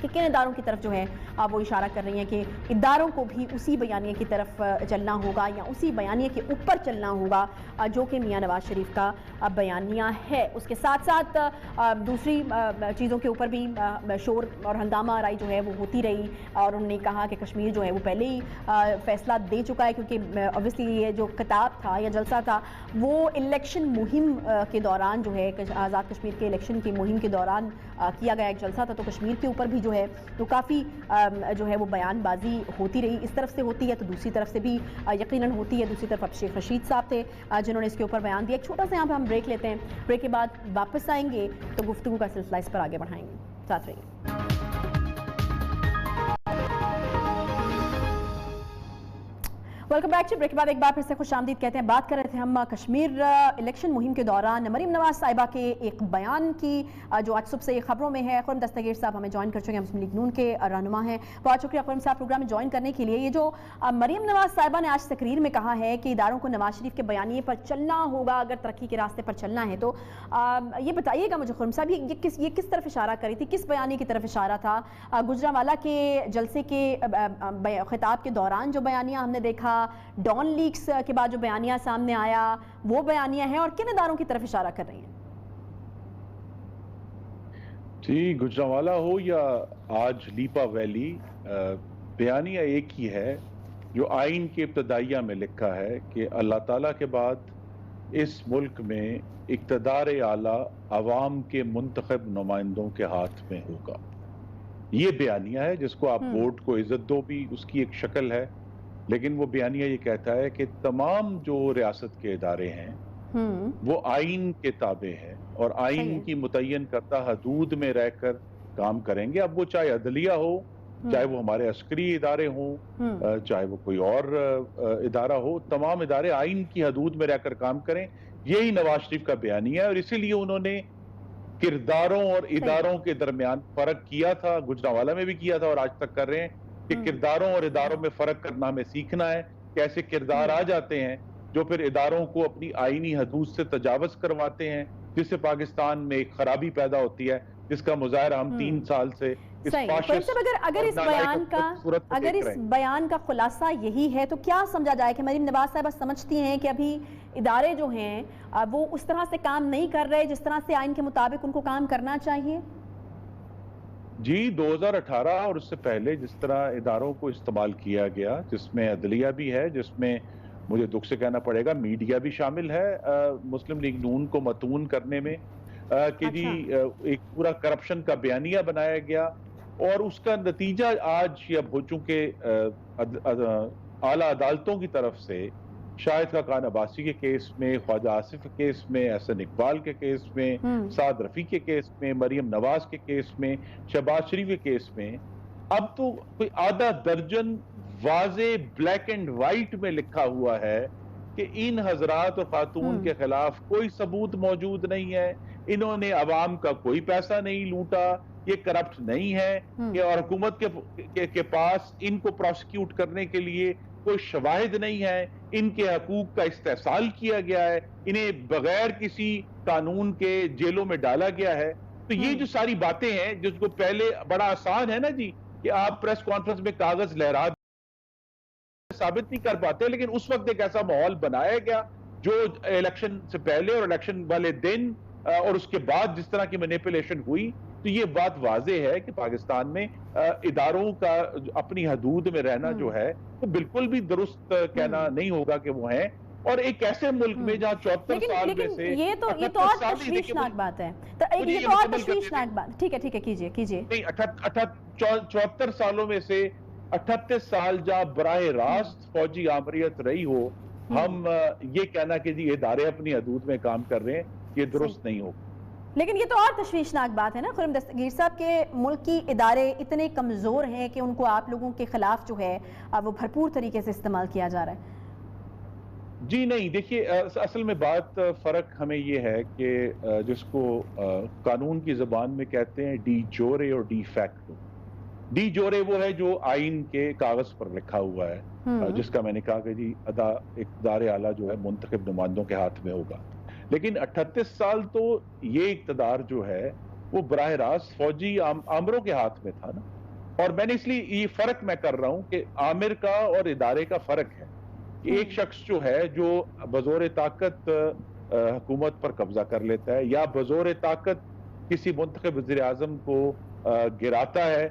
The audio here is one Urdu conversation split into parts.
کہ کن اداروں کی طرف جو ہے وہ اشارہ کر رہی ہیں کہ اداروں کو بھی اسی بیانیے کی طرف چلنا ہوگا یا اسی بیانیے کے اوپر چلنا ہوگا جو کہ میاں نواز شریف کا بیانیہ ہے. اس کے ساتھ ساتھ دوسری چیزوں کے اوپر بھی شور اور ہنگامہ آرائی جو ہے وہ ہوتی رہی اور انہوں نے کہا کہ کشمیر جو ہے وہ پہلے ہی فیصلہ دے چکا ہے, کیونکہ obviously یہ جو خطاب تھا یا جلسہ تھا وہ الیکشن مہم کے دوران جو ہے آزاد کشمیر کے الیکشن کی مہم کے دوران کیا گیا ایک جلسہ تھا. تو کشمیر کے اوپر بھی جو ہے تو کافی جو ہے وہ بیان بازی ہوتی رہی, اس طرف سے ہوتی ہے تو دوسری طرف سے بھی یقیناً ہوتی ہے. دوسری طرف اب شیخ رشید صاحب تھے جنہوں نے اس کے اوپر بیان دیا. ایک چھوٹا سا یہاں پہ ہم بریک لیتے ہیں, بریک کے بعد واپس آئیں گے تو گفتگو کا سلسلہ اس پر آگے بڑھائیں گے. ساتھ رہیے. Welcome back. بریک کے بعد ایک بار پھر سے خوش آمدید کہتے ہیں. بات کر رہے تھے ہم کشمیر الیکشن مہم کے دوران مریم نواز صاحبہ کے ایک بیان کی جو آج صبح سے خبروں میں ہے. خرم دستگیر صاحب ہمیں جوائن کر چکے ہیں, مسلم لیگ نون کے رہنما ہیں. بہت شکریہ خرم صاحب پروگرام میں جوائن کرنے کے لیے. یہ جو مریم نواز صاحبہ نے آج تقریر میں کہا ہے کہ اداروں کو نواز شریف کے بیانیے پر چلنا ہوگا اگر ترقی کے راستے پر چلنا ہے, تو یہ بتائیے گا مجھے خرم صاحب یہ کس طرف اشارہ کری تھی, کس بیانیے کی طرف اشارہ تھا؟ گجرانوالہ کے جلسے کے خطاب کے دوران جو بیانیہ ہم نے دیکھا, ڈان لیکس کے بعد جو بیانیہ سامنے آیا وہ بیانیہ ہے, اور کن اداروں کی طرف اشارہ کر رہی ہیں؟ جی, گجرانوالہ ہو یا آج لیپا ویلی, بیانیہ ایک ہی ہے جو آئین کے ابتدائیہ میں لکھا ہے کہ اللہ تعالیٰ کے بعد اس ملک میں اقتدار اعلیٰ عوام کے منتخب نمائندوں کے ہاتھ میں ہوگا. یہ بیانیہ ہے جس کو آپ ووٹ کو عزت دو بھی اس کی ایک شکل ہے, لیکن وہ بیانیہ یہ کہتا ہے کہ تمام جو ریاست کے ادارے ہیں وہ آئین کے تابع ہیں اور آئین کی متعین کردہ حدود میں رہ کر کام کریں گے. اب وہ چاہے عدلیہ ہو, چاہے وہ ہمارے عسکری ادارے ہوں, چاہے وہ کوئی اور ادارہ ہو, تمام ادارے آئین کی حدود میں رہ کر کام کریں. یہی نواز شریف کا بیانیہ ہے, اور اسی لیے انہوں نے کرداروں اور اداروں کے درمیان فرق کیا تھا. گجرانوالہ میں بھی کیا تھا اور آج تک کر رہے ہیں کہ کرداروں اور اداروں میں فرق کرنا ہمیں سیکھنا ہے. کیسے کردار آ جاتے ہیں جو پھر اداروں کو اپنی آئینی حدود سے تجاوز کرواتے ہیں, جس سے پاکستان میں ایک خرابی پیدا ہوتی ہے, جس کا مظاہرہ ہم 3 سال سے اگر اس بیان کا خلاصہ یہی ہے تو کیا سمجھا جائے کہ مریم نواز صاحبہ سمجھتی ہیں کہ ابھی ادارے جو ہیں وہ اس طرح سے کام نہیں کر رہے جس طرح سے آئین کے مطابق ان کو کام کرنا چاہیے؟ جی, 2018 اور اس سے پہلے جس طرح اداروں کو استعمال کیا گیا, جس میں عدلیہ بھی ہے, جس میں مجھے دکھ سے کہنا پڑے گا میڈیا بھی شامل ہے مسلم لیگ نون کو متون کرنے میں, کہ جی ایک پورا کرپشن کا بیانیہ بنایا گیا, اور اس کا نتیجہ آج اب ہو چونکہ اعلیٰ عدالتوں کی طرف سے شاہد خاقان عباسی کے کیس میں, خواجہ آصف کے کیس میں, احسن اقبال کے کیس میں, سعد رفیق کے کیس میں, مریم نواز کے کیس میں, شہباز شریف کے کیس میں, اب تو کوئی آدھا درجن واضح بلیک اینڈ وائٹ میں لکھا ہوا ہے کہ ان حضرات اور خاتون کے خلاف کوئی ثبوت موجود نہیں ہے, انہوں نے عوام کا کوئی پیسہ نہیں لوٹا, یہ کرپٹ نہیں ہے, اور حکومت کے پاس ان کو پروسیکیوٹ کرنے کے لیے کوئی شواہد نہیں ہے, ان کے حقوق کا استحصال کیا گیا ہے, انہیں بغیر کسی قانون کے جیلوں میں ڈالا گیا ہے. تو یہ جو ساری باتیں ہیں جس کو پہلے بڑا آسان ہے نا جی کہ آپ پریس کانفرنس میں کاغذ لہرا ثابت نہیں کر پاتے, لیکن اس وقت ایک ایسا ماحول بنایا گیا جو الیکشن سے پہلے اور الیکشن والے دن اور اس کے بعد جس طرح کی مینیپولیشن ہوئی, تو یہ بات واضح ہے کہ پاکستان میں اداروں کا اپنی حدود میں رہنا جو ہے وہ بالکل بھی درست کہنا نہیں ہوگا کہ وہ ہیں. اور ایک ایسے ملک میں جہاں 74 سال میں سے یہ تو اور تشویشناک بات ہے, یہ تو اور تشویشناک بات. ٹھیک ہے کیجئے. نہیں, 74 سالوں میں سے 38 سال جہاں براہ راست فوجی آمریت رہی ہو, ہم یہ کہنا کہ جی ادارے اپنی حدود میں کام کر رہے ہیں, یہ درست نہیں ہوگا. لیکن یہ تو اور تشویشناک بات ہے نا خرم دستگیر صاحب کہ ملکی ادارے اتنے کمزور ہیں کہ ان کو آپ لوگوں کے خلاف جو ہے وہ بھرپور طریقے سے استعمال کیا جا رہا ہے. جی نہیں, دیکھیے اصل میں بات فرق ہمیں یہ ہے کہ جس کو قانون کی زبان میں کہتے ہیں ڈی جورے اور ڈی فیکٹو. ڈی جورے وہ ہے جو آئین کے کاغذ پر لکھا ہوا ہے, جس کا میں نے کہا کہ جی اقتدار اعلیٰ جو ہے منتخب نمائندوں کے ہاتھ میں ہوگا. لیکن 38 سال تو یہ اقتدار جو ہے وہ براہ راست فوجی آمروں کے ہاتھ میں تھا نا. اور میں نے اس لیے یہ فرق میں کر رہا ہوں کہ آمر کا اور ادارے کا فرق ہے. ایک شخص جو ہے جو بزور طاقت حکومت پر قبضہ کر لیتا ہے یا بزور طاقت کسی منتخب وزیر اعظم کو گراتا ہے،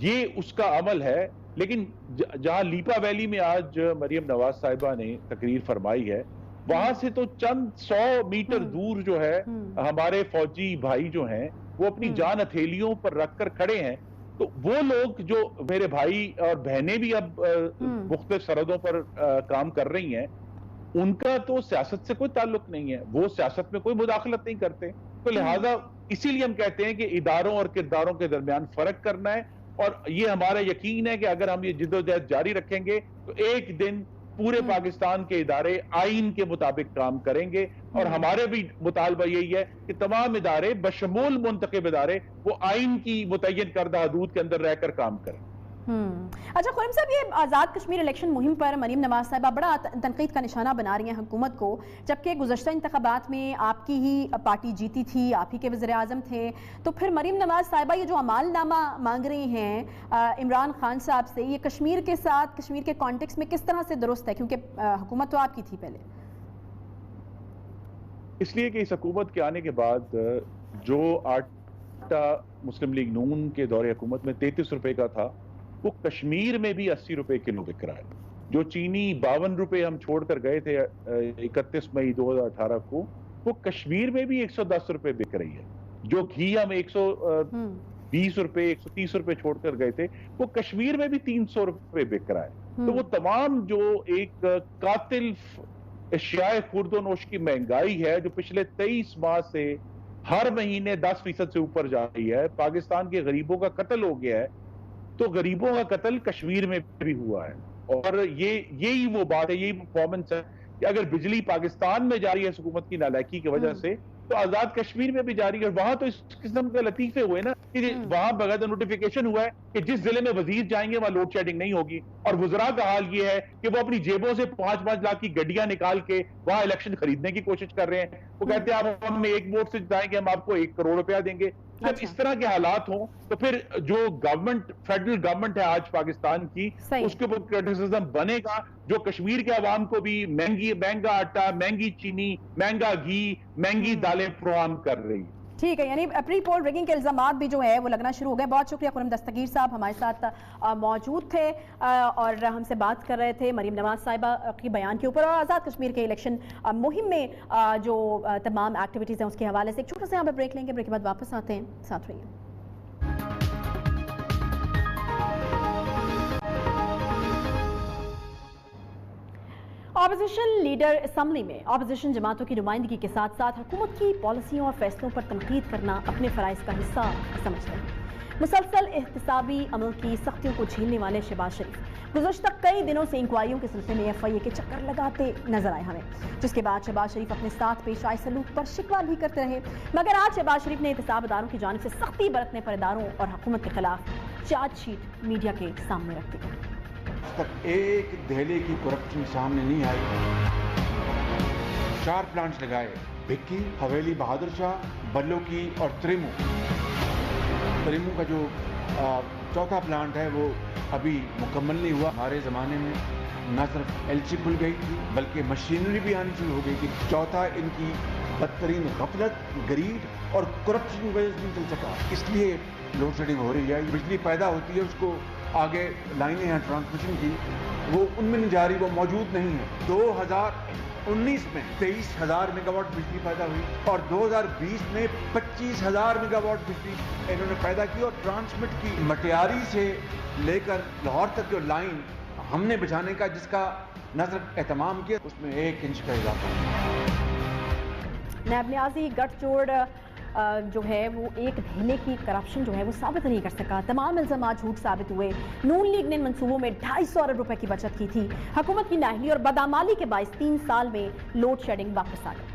یہ اس کا عمل ہے. لیکن جہاں لیپا ویلی میں آج مریم نواز صاحبہ نے تقریر فرمائی ہے، وہاں سے تو چند 100 میٹر دور جو ہے ہمارے فوجی بھائی جو ہیں وہ اپنی جان ہتھیلیوں پر رکھ کر کھڑے ہیں. تو وہ لوگ جو میرے بھائی اور بہنیں بھی اب مختلف سرحدوں پر کام کر رہی ہیں، ان کا تو سیاست سے کوئی تعلق نہیں ہے، وہ سیاست میں کوئی مداخلت نہیں کرتے. تو لہٰذا اسی لیے ہم کہتے ہیں کہ اداروں اور کرداروں کے درمیان فرق کرنا ہے. اور یہ ہمارا یقین ہے کہ اگر ہم یہ جدوجہد جاری رکھیں گے تو ایک دن پورے پاکستان کے ادارے آئین کے مطابق کام کریں گے. اور ہمارے بھی مطالبہ یہی ہے کہ تمام ادارے بشمول منتخب ادارے وہ آئین کی متعین کردہ حدود کے اندر رہ کر کام کریں. اچھا خرم صاحب، یہ آزاد کشمیر الیکشن مہم پر مریم نواز صاحبہ بڑا تنقید کا نشانہ بنا رہی ہیں حکومت کو، جبکہ گزشتہ انتخابات میں آپ کی ہی پارٹی جیتی تھی، آپ ہی کے وزیر اعظم تھے. تو پھر مریم نواز صاحبہ یہ جو عمال نامہ مانگ رہی ہیں عمران خان صاحب سے، یہ کشمیر کے ساتھ کشمیر کے کانٹیکس میں کس طرح سے درست ہے؟ کیونکہ حکومت تو آپ کی تھی پہلے. اس لیے کہ اس حکومت کے آنے کے بعد جو آٹا مسلم لیگ نون کے دور حکومت میں 33 روپے کا تھا، وہ کشمیر میں بھی 80 روپے کلو بک رہا ہے. جو چینی 52 روپے ہم چھوڑ کر گئے تھے 31 مئی 2018 کو، وہ کشمیر میں بھی 110 روپے بک رہی ہے. جو گھی ہم 120 روپے 130 روپے چھوڑ کر گئے تھے، وہ کشمیر میں بھی 300 روپے بک رہا ہے. تو وہ تمام جو ایک قاتل اشیاء خورد و نوش کی مہنگائی ہے جو پچھلے 23 ماہ سے ہر مہینے 10% سے اوپر جا رہی ہے، پاکستان کے غریبوں کا قتل ہو گیا ہے. تو غریبوں کا قتل کشمیر میں بھی ہوا ہے. اور یہی وہ بات ہے، یہی پرفارمنس ہے کہ اگر بجلی پاکستان میں جاری ہے حکومت کی نالائکی کی وجہ سے، تو آزاد کشمیر میں بھی جاری ہے. اور وہاں تو اس قسم کے لطیفے ہوئے نا کہ وہاں بغیر نوٹیفیکیشن ہوا ہے کہ جس ضلع میں وزیر جائیں گے وہاں لوڈ شیڈنگ نہیں ہوگی. اور وزراء کا حال یہ ہے کہ وہ اپنی جیبوں سے 5-5 لاکھ کی گڈیاں نکال کے وہاں الیکشن خریدنے کی کوشش کر رہے ہیں. وہ کہتے ہیں آپ ہم ایک ووٹ سے جتائیں گے، ہم آپ کو 1 کروڑ روپیہ دیں گے. جب اس طرح کے حالات ہوں تو پھر جو گورنمنٹ فیڈرل گورنمنٹ ہے آج پاکستان کی، اس کے اوپر کرٹیسزم بنے گا جو کشمیر کے عوام کو بھی مہنگا آٹا، مہنگی چینی، مہنگا گھی، مہنگی دالیں فراہم کر رہی. ٹھیک ہے، یعنی پری پول ریگنگ کے الزامات بھی جو ہے وہ لگنا شروع ہو گئے. بہت شکریہ خرم دستگیر صاحب ہمارے ساتھ موجود تھے اور ہم سے بات کر رہے تھے مریم نواز صاحبہ کے بیان کے اوپر اور آزاد کشمیر کے الیکشن مہم میں جو تمام ایکٹیویٹیز ہیں اس کے حوالے سے. ایک چھوٹا سا یہاں پہ بریک لیں گے، بریک کے بعد واپس آتے ہیں، ساتھ رہیے. اپوزیشن لیڈر اسمبلی میں اپوزیشن جماعتوں کی نمائندگی کے ساتھ ساتھ حکومت کی پالیسیوں اور فیصلوں پر تنقید کرنا اپنے فرائض کا حصہ سمجھ رہے ہیں. مسلسل احتسابی عمل کی سختیوں کو جھیلنے والے شہباز شریف گزشتہ کئی دنوں سے انکوائریوں کے سلسلے میں FIA کے چکر لگاتے نظر آئے ہمیں، جس کے بعد شہباز شریف اپنے ساتھ پیش آئے سلوک پر شکوہ بھی کرتے رہے. مگر آج شہباز شریف نے احتساب اداروں کی جانب سے سختی برتنے پر اداروں اور حکومت کے خلاف چارج شیٹ میڈیا کے سامنے رکھ دی. تک ایک دہلی کی کرپشن سامنے نہیں آئی. 4 پلانٹس لگائے، بھکی، حویلی بہادر شاہ، بلو کی اور تریمو کا جو چوتھا پلانٹ ہے وہ ابھی مکمل نہیں ہوا. ہمارے زمانے میں نہ صرف LC کھل گئی تھی بلکہ مشینری بھی آنی شروع ہو گئی تھی. چوتھا ان کی بدترین غفلت، گریڈ اور کرپشن کی وجہ سے نہیں چل سکا. اس لیے لوڈ شیڈنگ ہو رہی ہے. بجلی پیدا ہوتی ہے، اس کو آگے لائنیں ہیں ٹرانسمیشن کی، وہ ان میں نہیں جا رہی، وہ موجود نہیں ہے. 2019 میں 23,000 میگا واٹ بجلی پیدا ہوئی اور 2020 میں 25,000 میگا واٹ بجلی انہوں نے پیدا کی. اور ٹرانسمٹ کی مٹیاری سے لے کر لاہور تک جو لائن ہم نے بچھانے کا جس کا نہ صرف اہتمام کیا، اس میں 1 انچ کا اضافہ ہوا. نیب نیازی گٹھ جوڑ جو ہے وہ ایک دہلی کی کرپشن جو ہے وہ ثابت نہیں کر سکا. تمام الزامات جھوٹ ثابت ہوئے. نون لیگ نے منصوبوں میں 250 ارب روپے کی بچت کی تھی. حکومت کی نااہلی اور بدعمالی کے باعث 3 سال میں لوڈ شیڈنگ واپس آ گئی.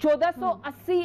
1480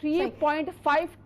3.5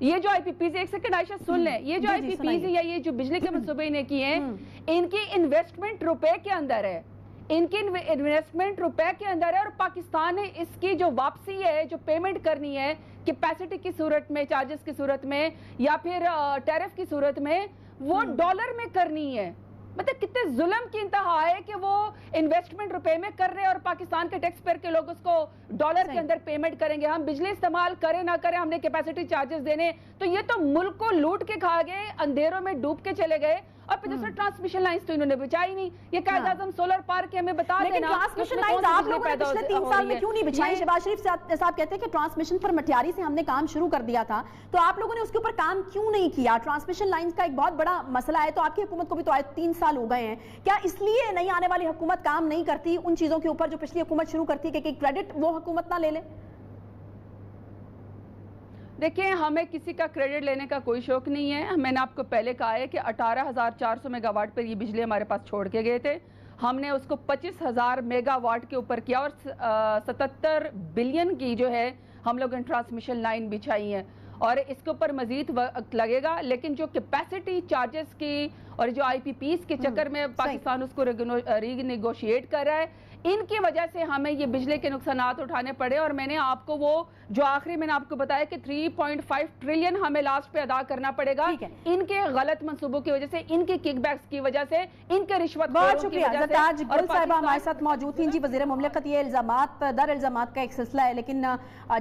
یہ جو آئی پی پیز، ایک سیکنڈ عائشہ سن لیں، یہ جو آئی پی پیز یا یہ جو بجلی کے منصوبے انہیں کیے ہیں، ان کی انویسٹمنٹ روپے کے اندر ہے، ان کی انویسٹمنٹ روپے کے اندر ہے، اور پاکستان نے اس کی جو واپسی ہے، جو پیمنٹ کرنی ہے کیپیسٹی کی صورت میں، چارجز کی صورت میں یا پھر ٹیرف کی صورت میں، وہ ڈالر میں کرنی ہے۔ مطلب کتنے ظلم کی انتہا ہے کہ وہ انویسٹمنٹ روپے میں کر رہے اور پاکستان کے ٹیکس پیئر کے لوگ اس کو ڈالر کے اندر پیمنٹ کریں گے۔ ہم بجلی استعمال کریں نہ کریں، ہم نے کیپیسٹی چارجز دینے، تو یہ تو ملک کو لوٹ کے کھا گئے، اندھیروں میں ڈوب کے چلے گئے، اور پھر دوسرے ٹرانسمیشن لائنز تو انہوں نے بچائی نہیں۔ یہ قائد اعظم سولر پارک کے ہمیں بتا دینا، لیکن ٹرانسمیشن لائنز آپ لوگوں نے پچھلے 3 سال میں کیوں نہیں بچائی؟ شہباز شریف صاحب کہتے ہیں کہ ٹرانسمیشن پر مٹیاری سے ہم نے کام شروع کر دیا تھا، تو آپ لوگوں نے اس کے اوپر کام کیوں نہیں کیا؟ ٹرانسمیشن لائنز کا ایک بہت بڑا مسئلہ ہے، تو آپ کی حکومت کو بھی تو آئے 3 سال ہو گئے ہیں، کیا اس لیے نئی آنے والی حکومت کام نہیں کرتی ان چیزوں کے اوپر جو پچھلی حکومت شروع کرتی ہے، کہ کریڈٹ وہ حکومت نہ لے لے؟ دیکھیں، ہمیں کسی کا کریڈٹ لینے کا کوئی شوق نہیں ہے۔ میں نے آپ کو پہلے کہا ہے کہ 18,400 میگا واٹ پر یہ بجلی ہمارے پاس چھوڑ کے گئے تھے، ہم نے اس کو 25,000 میگا واٹ کے اوپر کیا، اور 77 بلین کی جو ہے ہم لوگوں نے ٹرانسمیشن لائن بچھائی ہیں، اور اس کے اوپر مزید وقت لگے گا، لیکن جو کیپیسٹی چارجز کی اور جو آئی پی پیز کے چکر میں پاکستان اس کو ری نیگوشیٹ کر رہا ہے، ان کی وجہ سے ہمیں یہ بجلی کے نقصانات اٹھانے پڑے۔ اور میں نے آپ کو وہ جو آخری میں نے آپ کو بتایا کہ 3.5 ٹریلین ہمیں لاسٹ پہ ادا کرنا پڑے گا، ان کے غلط منصوبوں کی وجہ سے، ان کی کک بیکس کی وجہ سے، ان کے رشوت بہت شکریہ۔ زرتاج گل صاحبہ ہمارے ساتھ موجود تھیں۔ جی، وزیر مملکت، یہ الزامات در الزامات کا ایک سلسلہ ہے، لیکن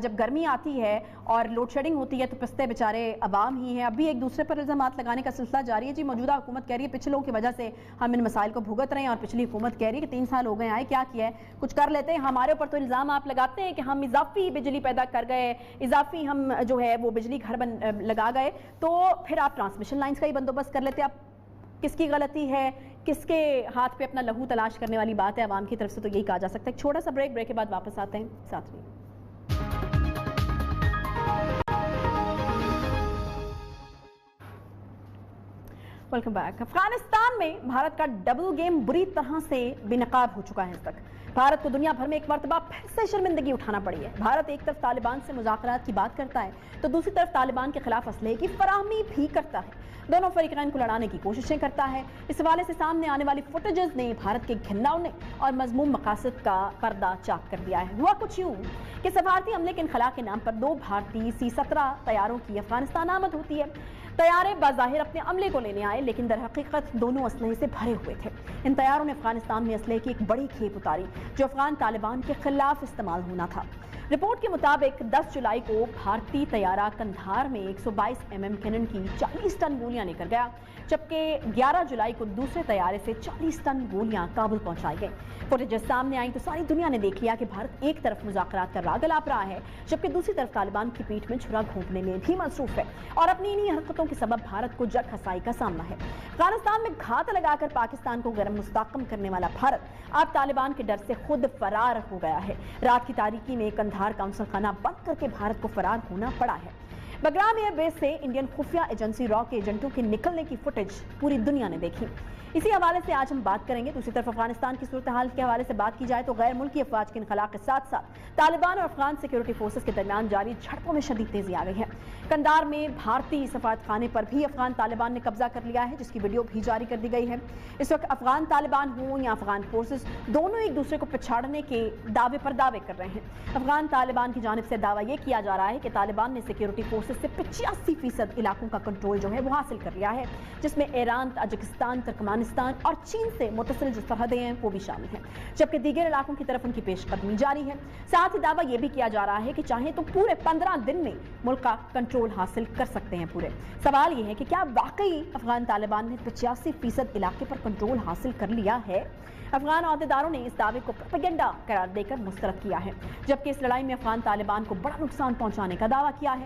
جب گرمی آتی ہے اور لوڈ شیڈنگ ہوتی ہے تو پستے بیچارے عوام ہی ہیں، اب بھی ایک دوسرے پر الزامات لگانے کا سلسلہ جاری ہے۔ جی، موجودہ حکومت کہہ رہی ہے پچھلوں کی وجہ سے ہم ان مسائل کو بھگت رہے ہیں، اور پچھلی حکومت کہہ رہی ہے کہ 3 سال ہو گئے آئے، کیا کیا ہے، کچھ کر لیتے ہیں۔ ہمارے اوپر تو الزام آپ لگاتے ہیں کہ ہم اضافی بجلی پیدا کر گئے، اضافی ہم جو ہے وہ بجلی گھر لگا گئے، تو پھر آپ ٹرانسمیشن لائنز کا ہی بندوبست کر لیتے۔ اب کس کی غلطی ہے، کس کے ہاتھ پہ اپنا لہو تلاش کرنے والی بات ہے عوام کی طرف سے، تو یہی کہا جا سکتا ہے۔ ایک چھوٹا سا بریک کے بعد واپس آتے ہیں، ساتھ میں ویلکم بیک۔ افغانستان میں بھارت کا ڈبل گیم بری طرح سے بے نقاب ہو چکا ہے۔ اس تک بھارت کو دنیا بھر میں ایک مرتبہ پھر سے شرمندگی اٹھانا پڑی ہے۔ بھارت ایک طرف طالبان سے مذاکرات کی بات کرتا ہے تو دوسری طرف طالبان کے خلاف اسلحے کی فراہمی بھی کرتا ہے، دونوں فریقین کو لڑانے کی کوششیں کرتا ہے۔ اس حوالے سے سامنے آنے والی فوٹیجز نے بھارت کے گھناؤنے اور مذموم مقاصد کا پردہ چاک کر دیا ہے۔ ہوا کچھ یوں کہ سفارتی عملے کے انخلاء کے نام پر 2 بھارتی C-17 طیاروں کی افغانستان آمد ہوتی ہے۔ طیارے بظاہر اپنے عملے کو لینے آئے، لیکن در حقیقت دونوں اسلحے سے بھرے ہوئے تھے۔ ان طیاروں نے افغانستان میں اسلحے کی ایک بڑی کھیپ اتاری جو افغان طالبان کے خلاف استعمال ہونا تھا۔ رپورٹ کے مطابق 10 جولائی کو بھارتی طیارہ کندھار میں 122 mm کینن کی 40 ٹن گولیاں لے کر گیا، جبکہ 11 جولائی کو دوسرے طیارے سے 40 ٹن گولیاں کابل پہنچائی گئیں۔ فوٹیجز سامنے آئیں تو ساری دنیا نے دیکھ لیا کہ بھارت ایک طرف مذاکرات کا راگ الاپ رہا ہے، جبکہ دوسری طرف طالبان کی پیٹھ میں چھرا گھونپنے میں بھی مصروف ہے، اور اپنی انہی حرکتوں کے سبب بھارت کو جگ خسائی کا سامنا ہے۔ افغانستان میں گھات لگا کر پاکستان کو گرم مستحکم کرنے والا بھارت اب طالبان کے ڈر سے خود فرار ہو گیا ہے۔ رات کی تاریکی میں کندھار کونسل خانہ بند کر کے بھارت کو فرار ہونا پڑا ہے۔ بگرام ایئر بیس سے انڈین خفیہ ایجنسی را کے ایجنٹوں کے نکلنے کی فوٹیج پوری دنیا نے دیکھی۔ اسی حوالے سے آج ہم بات کریں گے۔ دوسری طرف افغانستان کی صورتحال کے حوالے سے بات کی جائے تو غیر ملکی افواج کے انخلاء کے ساتھ ساتھ طالبان اور افغان سیکیورٹی فورسز کے درمیان جاری جھڑپوں میں شدید تیزی آ گئی ہے۔ کندھار میں بھارتی سفارت خانے پر بھی افغان طالبان نے قبضہ کر لیا ہے، جس کی ویڈیو بھی جاری کر دی گئی ہے۔ اس وقت افغان طالبان ہوں یا افغان فورسز، دونوں ایک دوسرے کو پچھاڑنے کے دعوے پر دعوے کر رہے ہیں۔ افغان طالبان کی جانب سے دعویٰ یہ کیا جا رہا ہے کہ طالبان نے سیکیورٹی فورسز سے 85% علاقوں کا کنٹرول جو ہے وہ حاصل کر لیا ہے، جس میں ایران، تاجکستان، ترکمانستان اور چین سے متصل جو سرحدیں ہیں وہ بھی شامل ہیں، جبکہ دیگر علاقوں کی طرف ان کی پیش قدمی جاری ہے۔ ساتھ ہی دعویٰ یہ بھی کیا جا رہا ہے کہ چاہیں تو پورے 15 دن میں ملک کا کنٹرول حاصل کر سکتے ہیں پورے۔ سوال یہ ہے کہ کیا واقعی افغان طالبان نے 85% علاقے پر کنٹرول حاصل کر لیا ہے؟ افغان عہدیداروں نے اس دعوے کو پروپیگنڈا قرار دے کر مسترد کیا ہے، جبکہ اس لڑائی میں افغان طالبان کو بڑا نقصان پہنچانے کا دعویٰ کیا ہے۔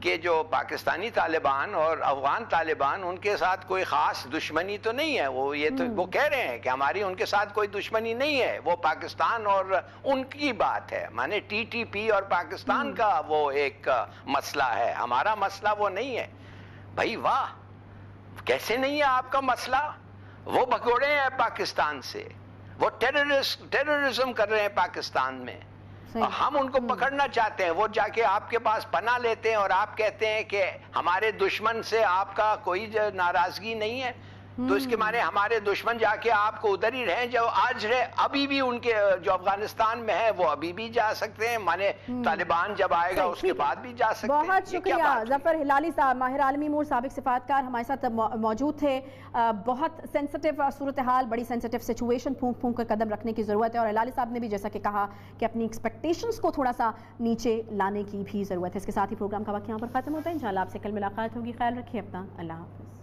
کہ جو پاکستانی طالبان اور افغان طالبان ان کے ساتھ کوئی خاص دشمنی تو نہیں ہے. وہ کہہ رہے ہیں کہ ہماری ان کے ساتھ کوئی دشمنی نہیں ہے, وہ پاکستان اور ان کی بات ہے, مانے ٹی ٹی پی اور پاکستان کا وہ ایک مسئلہ ہے, ہمارا مسئلہ وہ نہیں ہے. بھائی واہ, کیسے نہیں ہے آپ کا مسئلہ؟ وہ بھگوڑے ہیں پاکستان سے, وہ ٹیررزم کر رہے ہیں پاکستان میں, ہم ان کو پکڑنا چاہتے ہیں. وہ جا کے آپ کے پاس پناہ لیتے ہیں اور آپ کہتے ہیں کہ ہمارے دشمن سے آپ کا کوئی ناراضگی نہیں ہے. تو اس کے معنی ہمارے دشمن جا کے آپ کو ادھر ہی رہیں جو آج رہے, ابھی بھی ان کے جو افغانستان میں ہے وہ ابھی بھی جا سکتے ہیں, مانے طالبان جب آئے گا اس کے بعد بھی جا سکتے ہیں. بہت شکریہ ظفر ہلالی صاحب, ماہر عالمی امور سابق سفارتکار ہمارے ساتھ موجود تھے. بہت سینسٹیو صورتحال, بڑی سینسٹیو سچویشن, پھونک پھونک کر قدم رکھنے کی ضرورت ہے, اور ہلالی صاحب نے بھی جیسا کہ کہا کہ اپنی ایکسپیکٹیشنز کو تھوڑا سا نیچے لانے کی بھی ضرورت ہے. اس کے ساتھ ہی پروگرام کا وقت یہاں پر ختم ہوتا ہے. انشاءاللہ آپ سے کل ملاقات ہوگی. خیال رکھیے اپنا. اللہ حافظ.